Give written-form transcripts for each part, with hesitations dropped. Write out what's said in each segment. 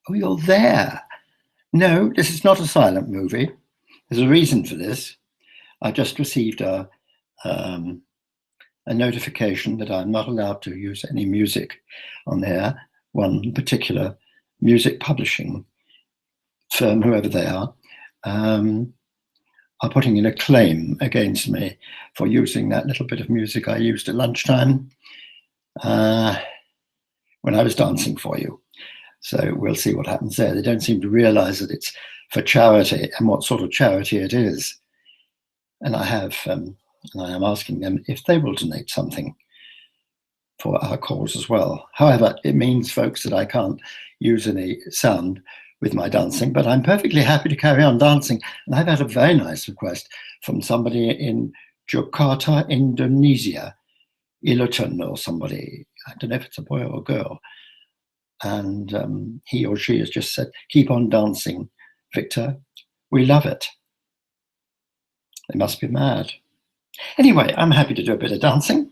Oh, you're there. No, this is not a silent movie. There's a reason for this. I just received a notification that I'm not allowed to use any music on there. One particular music publishing firm, whoever they are putting in a claim against me for using that little bit of music I used at lunchtime when I was dancing for you. So we'll see what happens there. They don't seem to realize that it's for charity and what sort of charity it is. And I am asking them if they will donate something for our cause as well. However, it means, folks, that I can't use any sound with my dancing, but I'm perfectly happy to carry on dancing. And I've had a very nice request from somebody in Jakarta, Indonesia, Ilutan or somebody. I don't know if it's a boy or a girl. And he or she has just said, keep on dancing, Victor. We love it. They must be mad. Anyway, I'm happy to do a bit of dancing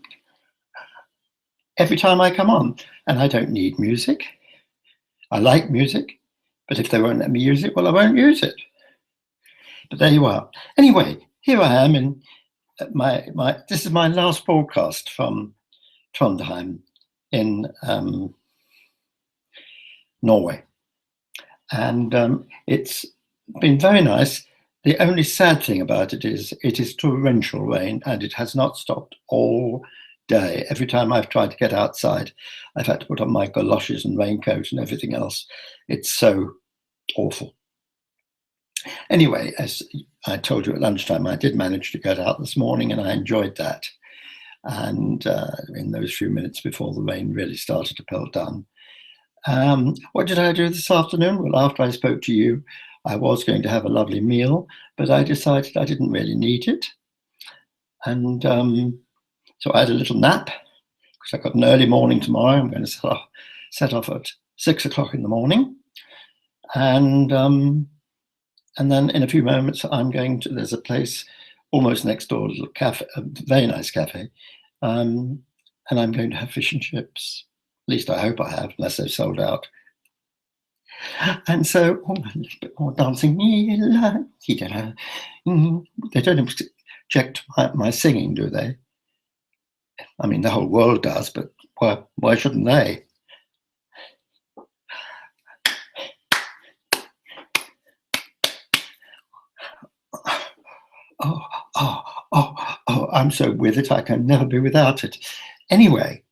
every time I come on. And I don't need music. I like music, but if they won't let me use it, well, I won't use it. But there you are. Anyway, here I am in this is my last broadcast from Trondheim in Norway. And it's been very nice. The only sad thing about it is torrential rain, and it has not stopped all day. Every time I've tried to get outside, I've had to put on my galoshes and raincoat and everything else. It's so awful. Anyway, as I told you at lunchtime, I did manage to get out this morning, and I enjoyed that. And in those few minutes before the rain really started to pelt down. What did I do this afternoon? Well, after I spoke to you, I was going to have a lovely meal, but I decided I didn't really need it. And so I had a little nap, because I've got an early morning tomorrow. I'm going to set off at 6 o'clock in the morning. And then in a few moments, there's a place almost next door, a little cafe, a very nice cafe. And I'm going to have fish and chips. At least I hope I have, unless they've sold out. And so, a little bit more dancing. They don't object to my singing, do they? I mean, the whole world does, but why shouldn't they? Oh, I'm so with it, I can never be without it. Anyway,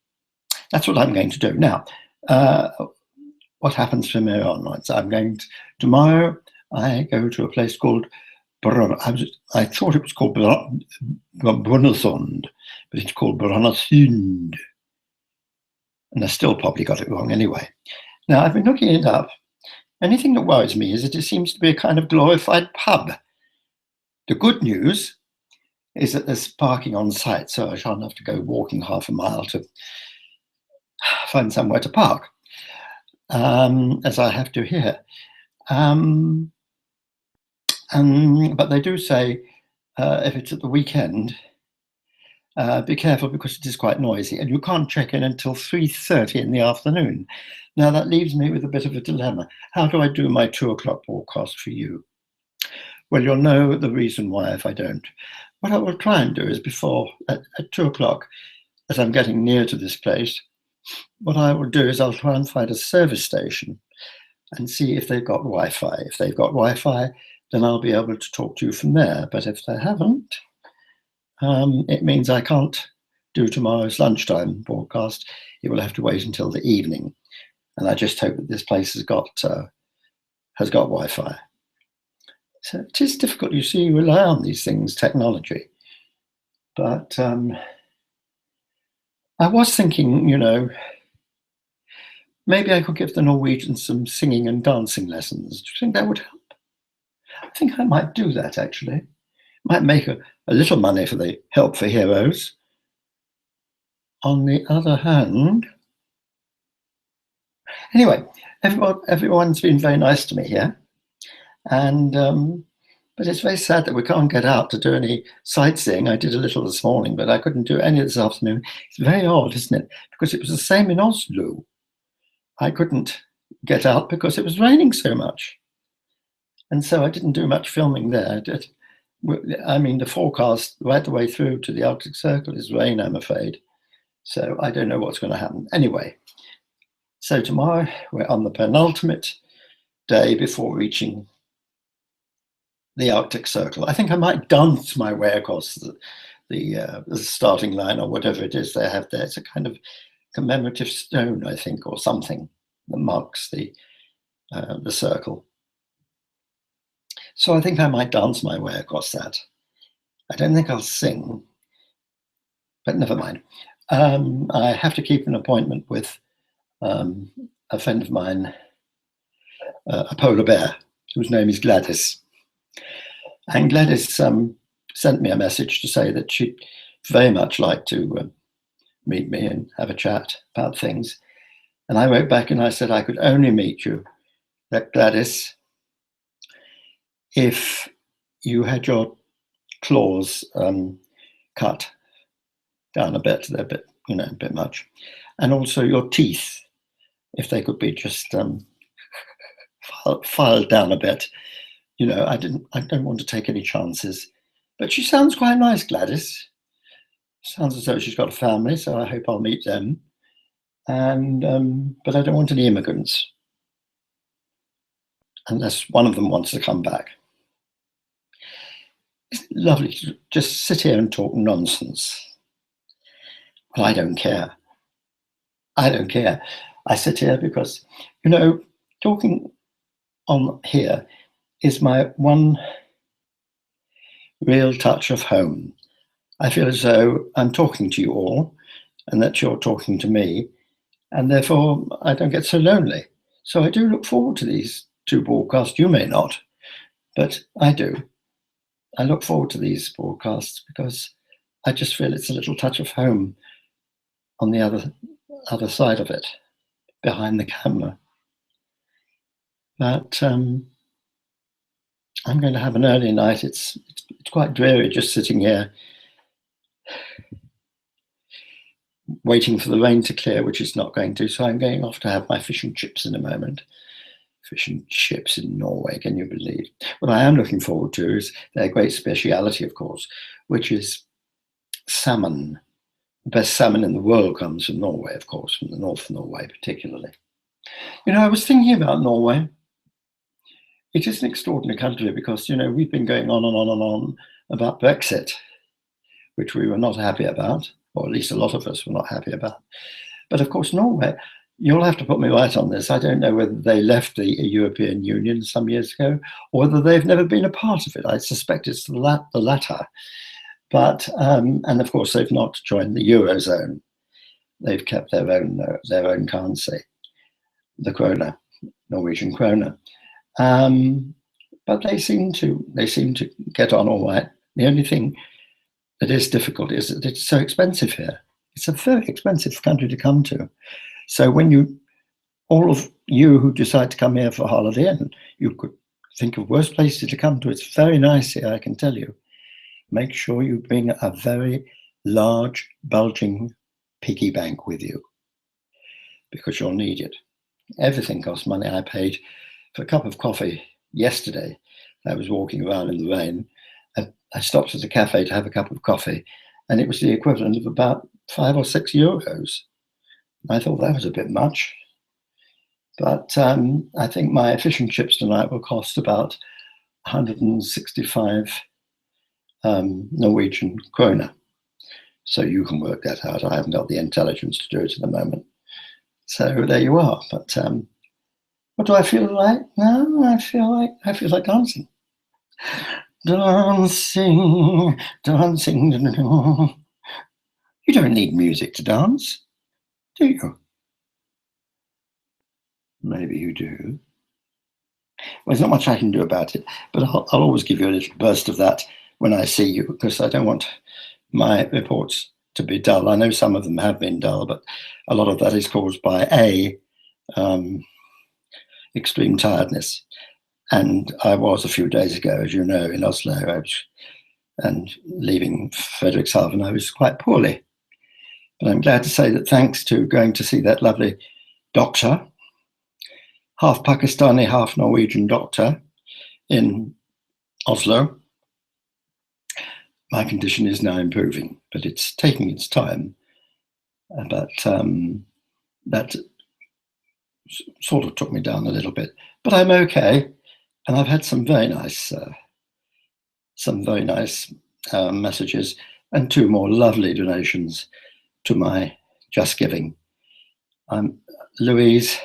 that's what I'm going to do. Now, what happens from here onwards? Tomorrow I go to a place called I thought it was called Brunnesund, but it's called Brunnesund. And I still probably got it wrong anyway. Now, I've been looking it up. Anything that worries me is that it seems to be a kind of glorified pub. The good news is that there's parking on site, so I shan't have to go walking half a mile to find somewhere to park, as I have to here. But they do say, if it's at the weekend, be careful because it is quite noisy, and you can't check in until 3:30 in the afternoon. Now that leaves me with a bit of a dilemma. How do I do my 2 o'clock broadcast for you? Well, you'll know the reason why if I don't. What I will try and do is at 2 o'clock, as I'm getting near to this place, what I will do is I'll try and find a service station and see if they've got Wi-Fi. If they've got Wi-Fi, then I'll be able to talk to you from there. But if they haven't, it means I can't do tomorrow's lunchtime broadcast. It will have to wait until the evening. And I just hope that this place has got Wi-Fi. So it is difficult, you see, you rely on these things, technology. But I was thinking, maybe I could give the Norwegians some singing and dancing lessons. Do you think that would help? I think I might do that, actually. Might make a little money for the Help for Heroes. On the other hand, anyway, everyone's been very nice to me here. And But it's very sad that we can't get out to do any sightseeing. I did a little this morning, but I couldn't do any this afternoon. It's very odd, isn't it? Because it was the same in Oslo. I couldn't get out because it was raining so much. And so I didn't do much filming there. I mean, the forecast right the way through to the Arctic Circle is rain, I'm afraid. So I don't know what's going to happen. Anyway, so tomorrow we're on the penultimate day before reaching the Arctic Circle. I think I might dance my way across the starting line or whatever it is they have there. It's a kind of commemorative stone, I think, or something that marks the circle. So I think I might dance my way across that. I don't think I'll sing, but never mind. I have to keep an appointment with a friend of mine, a polar bear, whose name is Gladys. And Gladys sent me a message to say that she'd very much like to meet me and have a chat about things. And I wrote back and I said I could only meet you, Gladys, if you had your claws cut down a bit. They're a bit, a bit much. And also your teeth, if they could be just filed down a bit. I don't want to take any chances. But she sounds quite nice, Gladys. Sounds as though she's got a family, so I hope I'll meet them. And but I don't want any immigrants, unless one of them wants to come back. Isn't it lovely to just sit here and talk nonsense? Well, I don't care. I don't care. I sit here because, talking on here is my one real touch of home. I feel as though I'm talking to you all and that you're talking to me, and therefore I don't get so lonely. So I do look forward to these two broadcasts. You may not, but I do. I look forward to these broadcasts because I just feel it's a little touch of home on the other side of it, behind the camera. But I'm going to have an early night. It's quite dreary just sitting here waiting for the rain to clear, which is not going to. So I'm going off to have my fish and chips in a moment. Fish and chips in Norway, can you believe? What I am looking forward to is their great speciality, of course, which is salmon. The best salmon in the world comes from Norway, of course, from the north of Norway particularly. I was thinking about Norway. It is an extraordinary country because, we've been going on and on and on about Brexit, which we were not happy about, or at least a lot of us were not happy about. But of course, Norway, you'll have to put me right on this. I don't know whether they left the European Union some years ago or whether they've never been a part of it. I suspect it's the latter. But, and of course, they've not joined the Eurozone. They've kept their own currency, the krona, Norwegian krona. But they seem to get on all right. The only thing that is difficult is that it's so expensive here. It's a very expensive country to come to. So when all of you who decide to come here for a holiday, and you could think of worse places to come to, it's very nice here, I can tell you. Make sure you bring a very large, bulging piggy bank with you, because you'll need it. Everything costs money. I paid for a cup of coffee yesterday. I was walking around in the rain, and I stopped at a cafe to have a cup of coffee, and it was the equivalent of about 5 or 6 euros. I thought that was a bit much. But I think my fish and chips tonight will cost about 165 Norwegian krona. So you can work that out. I haven't got the intelligence to do it at the moment. So there you are. But what do I feel like now? I feel like dancing. Dancing, dancing. You don't need music to dance, do you? Maybe you do. Well, there's not much I can do about it, but I'll always give you a little burst of that when I see you, because I don't want my reports to be dull. I know some of them have been dull, but a lot of that is caused by extreme tiredness. And I was a few days ago, as you know, in Oslo, and leaving Frederikshavn, I was quite poorly. But I'm glad to say that thanks to going to see that lovely doctor, half Pakistani, half Norwegian doctor in Oslo, my condition is now improving, but it's taking its time. But that sort of took me down a little bit. But I'm okay, and I've had some very nice messages and 2 more lovely donations to my Just Giving. Louise,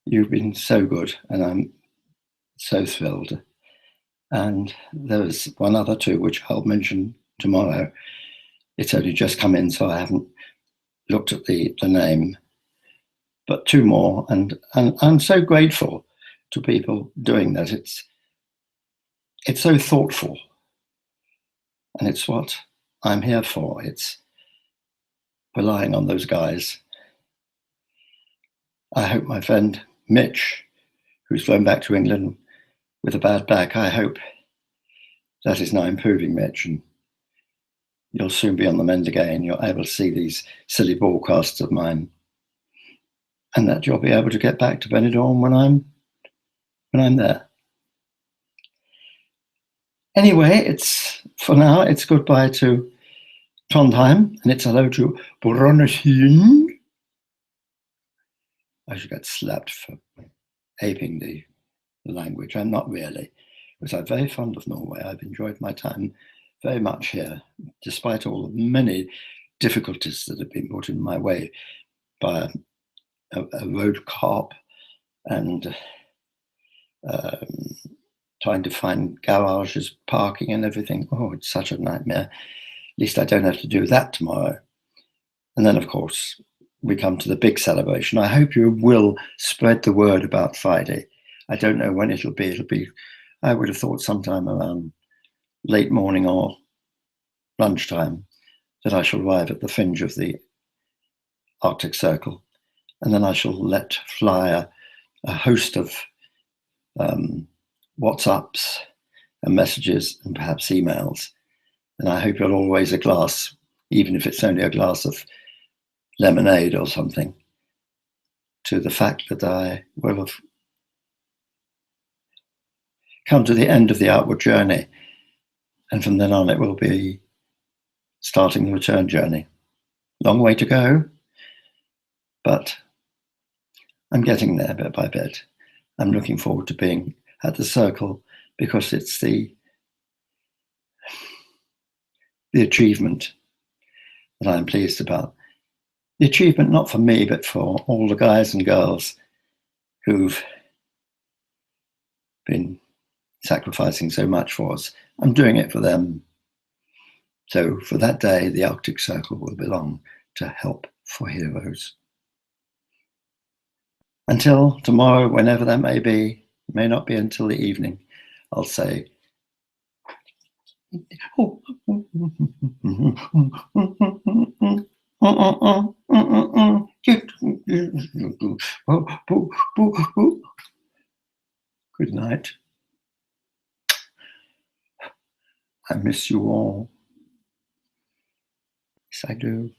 you've been so good, and I'm so thrilled. And there's one other too, which I'll mention tomorrow. It's only just come in, so I haven't looked at the name. But 2 more, and I'm so grateful to people doing that. It's so thoughtful, and it's what I'm here for. It's relying on those guys. I hope my friend Mitch, who's flown back to England with a bad back, I hope that is now improving, Mitch, and you'll soon be on the mend again. You're able to see these silly broadcasts of mine, and that you'll be able to get back to Benidorm when I'm there. Anyway, for now, it's goodbye to Trondheim, and it's hello to Brønnøysund. I should get slapped for aping the language. I'm not really, because I'm very fond of Norway. I've enjoyed my time very much here, despite all the many difficulties that have been put in my way by a road cop and trying to find garages, parking and everything. Oh, it's such a nightmare. At least I don't have to do that tomorrow. And then, of course, we come to the big celebration. I hope you will spread the word about Friday. I don't know when it'll be. I would have thought sometime around late morning or lunchtime that I shall arrive at the fringe of the Arctic Circle. And then I shall let fly a host of WhatsApps and messages and perhaps emails. And I hope you'll always a glass, even if it's only a glass of lemonade or something, to the fact that I will have come to the end of the outward journey. And from then on, it will be starting the return journey. Long way to go, but I'm getting there bit by bit. I'm looking forward to being at the circle because it's the achievement that I'm pleased about. The achievement not for me, but for all the guys and girls who've been sacrificing so much for us. I'm doing it for them. So for that day, the Arctic Circle will belong to Help for Heroes. Until tomorrow, whenever that may be, it may not be until the evening, I'll say, good night. I miss you all. Yes, I do.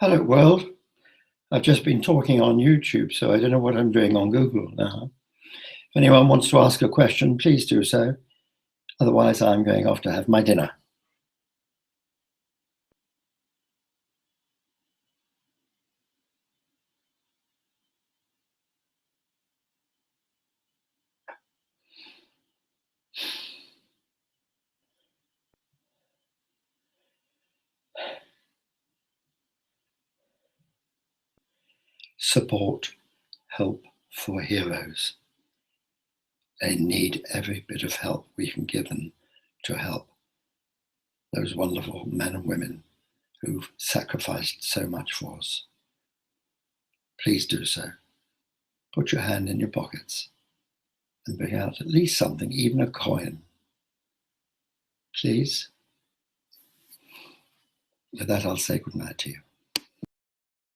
Hello, world. I've just been talking on YouTube, so I don't know what I'm doing on Google now. If anyone wants to ask a question, please do so. Otherwise, I'm going off to have my dinner. Support, help for heroes. They need every bit of help we can give them to help those wonderful men and women who've sacrificed so much for us. Please do so. Put your hand in your pockets and bring out at least something, even a coin. Please. With that, I'll say goodnight to you.